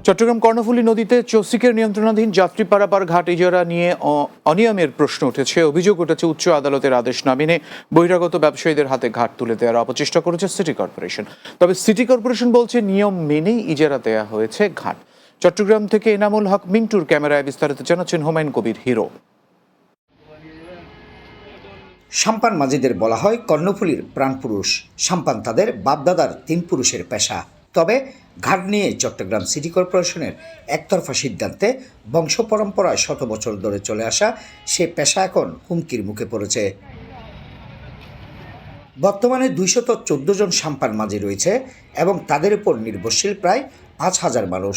চট্টগ্রাম কর্ণফুলী নদীতে চসিকের নিয়ন্ত্রণাধীন যাত্রী পারাপার ঘাট ইজারা নিয়ে অনিয়মের প্রশ্ন উঠেছে। অভিযোগ উঠেছে উচ্চ আদালতের আদেশ না মেনে বহিরাগত ব্যবসায়ীদের হাতে ঘাট তুলে দেওয়ার অপচেষ্টা করেছে সিটি কর্পোরেশন। তবে সিটি কর্পোরেশন বলছে নিয়ম মেনেই ইজারা দেওয়া হয়েছে ঘাট। চট্টগ্রাম থেকে এনামুল হক মিন্টুর ক্যামেরায় বিস্তারিত জানাচ্ছেন হুমায়ুন কবির হিরো। সাম্পান মাজিদের বলা হয় কর্ণফুলীর প্রাণপুরুষ। সাম্পান তাদের বাপদাদার 3 পুরুষের পেশা। তবে ঘাট নিয়ে চট্টগ্রাম সিটি কর্পোরেশনের একতরফা সিদ্ধান্তে বংশ পরম্পরায় শত বছর ধরে চলে আসা সে পেশা এখন হুমকির মুখে পড়েছে। বর্তমানে 214 জন সাম্পান মাঝি রয়েছে এবং তাদের উপর নির্ভরশীল প্রায় 5000 মানুষ।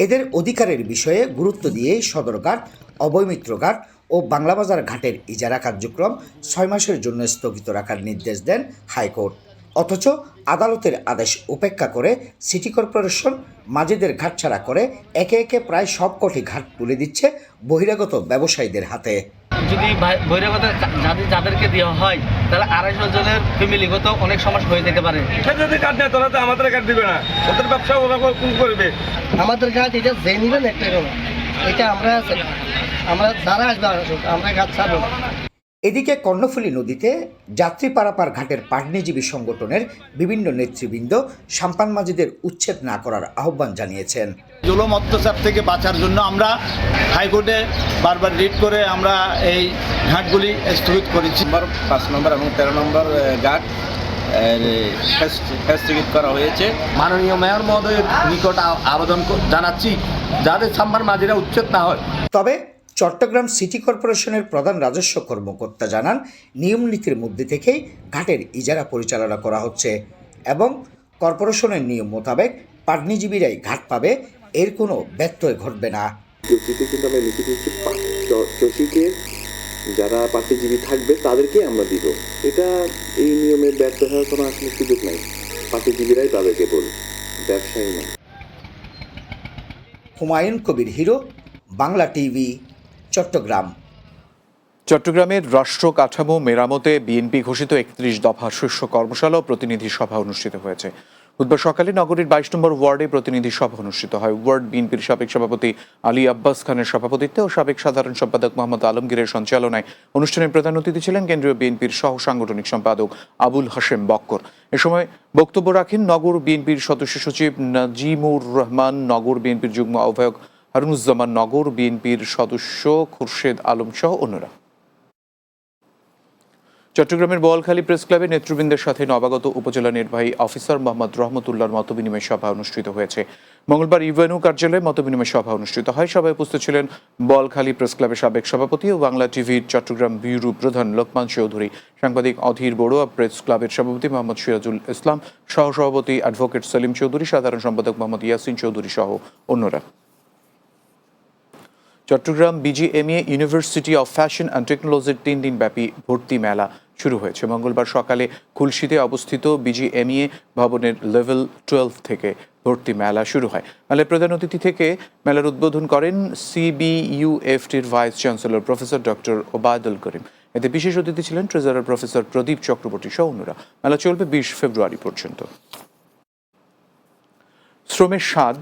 এদের অধিকারের বিষয়ে গুরুত্ব দিয়ে সদরঘাট, অভয়মিত্র ঘাট ও বাংলাবাজার ঘাটের ইজারা কার্যক্রম 6 মাসের জন্য স্থগিত রাখার নির্দেশ দেন হাইকোর্ট। অথচ আদালতের আদেশ উপেক্ষা করে সিটি কর্পোরেশন মাঝিদের ঘাট ছাড়া করে একে একে প্রায় সবকটি ঘাট তুলে দিচ্ছে বহিরাগত ব্যবসায়ীদের হাতে। যদি বহিরাগত যাদেরকে দেওয়া হয় তাহলে 250 জনের ফ্যামিলিগত অনেক সমস্যা হয়ে যেতে পারে। যদি কাট নেয় তাহলে তো আমাদের কাট দিবে না, ওদের ব্যবসা ওরা কোন করবে? আমাদের ঘাট এটা যে নিবেন একটা এটা আমরা যারা আসবে আমরা ঘাট ছাড়বো। এদিকে কর্ণফুলী নদীতে যাত্রী পারাপার ঘাটের পাটনিজীবী সংগঠনের বিভিন্ন নেতৃবৃন্দ সাম্পান মাঝিদের উচ্ছেদ না করার আহ্বান জানিয়েছেন। জুলুম অত্যাচার থেকে বাঁচার জন্য আমরা হাইকোর্টে বারবার রিট করে আমরা এই ঘাটগুলি স্থগিত করেছি। 5 নম্বর এবং 13 নম্বর ঘাট স্থগিত করা হয়েছে। মাননীয় মেয়র মহোদয়ের নিকট আবেদন জানাচ্ছি যাতে সাম্পান মাঝিরা উচ্ছেদ না হয়। তবে চট্টগ্রাম সিটি কর্পোরেশনের প্রধান রাজস্ব কর্মকর্তা জানান, নিয়ম নীতির মধ্যে থেকেই ঘাটের ইজারা পরিচালনা করা হচ্ছে এবং কর্পোরেশনের নিয়ম মোতাবেক পাটনিজীবীরাই ঘাট পাবে, এর কোনো ব্যত্যয় ঘটবে না। চসিকের যারা পাটনিজীবী থাকবে তাদেরকে আমরা দিব। এটা এই নিয়মের ব্যর্থ হওয়ার কোনো আসলে সুযোগ নাই। পাটনিজীবীরাই তাদেরকে বল, ব্যবসায়ী না। Humayun Kabir hero, Bangla TV, Chittagong. চট্টগ্রামের রাষ্ট্র কাঠামো মেরামতে বিএনপি ঘোষিত 31 দফা শীর্ষ কর্মশালা ও প্রতিনিধি সভা অনুষ্ঠিত হয়েছে। বুধবার সকালে নগরীর 22 নম্বর ওয়ার্ডে প্রতিনিধি সভা অনুষ্ঠিত হয়। ওয়ার্ড বিএনপির সাবেক সভাপতি আলী আব্বাস খানের সভাপতিত্বে ও সাবেক সাধারণ সম্পাদক মোহাম্মদ আলমগীরের সঞ্চালনায় অনুষ্ঠানের প্রধান অতিথি ছিলেন কেন্দ্রীয় বিএনপির সহ সাংগঠনিক সম্পাদক আবুল হাশেম বক্কর। এ সময় বক্তব্য রাখেন নগর বিএনপির সদস্য সচিব নাজিমুর রহমান, নগর বিএনপির যুগ্ম আহ্বায়ক হারুনুজ্জামান, নগর বিএনপির সদস্য খুরশেদ আলম সহ অন্যরা। চট্টগ্রামের বোয়ালখালী প্রেস ক্লাবে নেতৃবৃন্দের সাথে নবাগত উপজেলা নির্বাহী অফিসার মোহাম্মদ রহমতুল্লাহর মতবিনিময় সভা অনুষ্ঠিত হয়েছে। মঙ্গলবার ইউএনও কার্যালয়ে মতবিনিময় সভা অনুষ্ঠিত হয়। সভায় উপস্থিত ছিলেন বোয়ালখালী প্রেস ক্লাবের সাবেক সভাপতি ও বাংলা টিভির চট্টগ্রাম ব্যুরো প্রধান লোকমান চৌধুরী, সাংবাদিক অধীর বড়ুয়া, প্রেস ক্লাবের সভাপতি মোহাম্মদ সিরাজুল ইসলাম, সহসভাপতি অ্যাডভোকেট সেলিম চৌধুরী, সাধারণ সম্পাদক মোহাম্মদ ইয়াসিন চৌধুরী সহ অন্যরা। Chattogram B G M E A university of fashion and টেকনোলজির 3 দিনব্যাপী ভর্তি মেলা শুরু হয়েছে। মঙ্গলবার সকালে খুলশীতে অবস্থিত বিজিএমইএ ভবনের লেভেল 12 থেকে ভর্তি মেলা শুরু হয়। মেলার প্রধান অতিথি থেকে মেলার উদ্বোধন করেন সিবিইউএফটির vice chancellor professor doctor Obaidul Karim. এতে বিশেষ অতিথি ছিলেন ট্রেজারার প্রফেসর প্রদীপ চক্রবর্তী সহ অন্যরা। মেলা চলবে 20 ফেব্রুয়ারি পর্যন্ত। শ্রমের স্বাদ,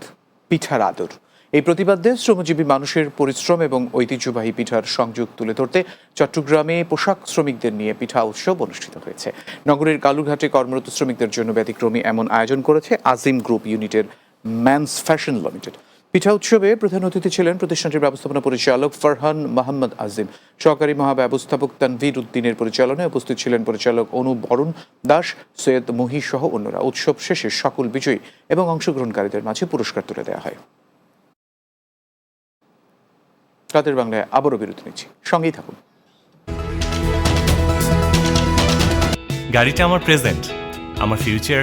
পিঠার আদর, এই প্রতিবাদে শ্রমজীবী মানুষের পরিশ্রম এবং ঐতিহ্যবাহী পিঠার সংযোগ তুলে ধরতে চট্টগ্রামে পোশাক শ্রমিকদের নিয়ে পিঠা উৎসব অনুষ্ঠিত হয়েছে। নগরের কালুরঘাটে কর্মরত শ্রমিকদের জন্য ব্যতিক্রমী এমন আয়োজন করেছে আজিম গ্রুপ ইউনিটের ম্যানস ফ্যাশন লিমিটেড। পিঠা উৎসবে প্রধান অতিথি ছিলেন প্রতিষ্ঠানটির ব্যবস্থাপনা পরিচালক ফারহান মোহাম্মদ আজিম। সহকারী মহাব্যবস্থাপক তানভীর উদ্দিনের পরিচালনায় উপস্থিত ছিলেন পরিচালক অনু বরুণ দাস, সৈয়দ মহি সহ অন্যরা। উৎসব শেষে সকল বিজয়ী এবং অংশগ্রহণকারীদের মাঝে পুরস্কার তুলে দেওয়া হয়। রাতের বাংলায় আবারও বিরতি নিচ্ছি, সঙ্গেই থাকুন। গাড়িটা আমার প্রেজেন্ট, আমার ফিউচার।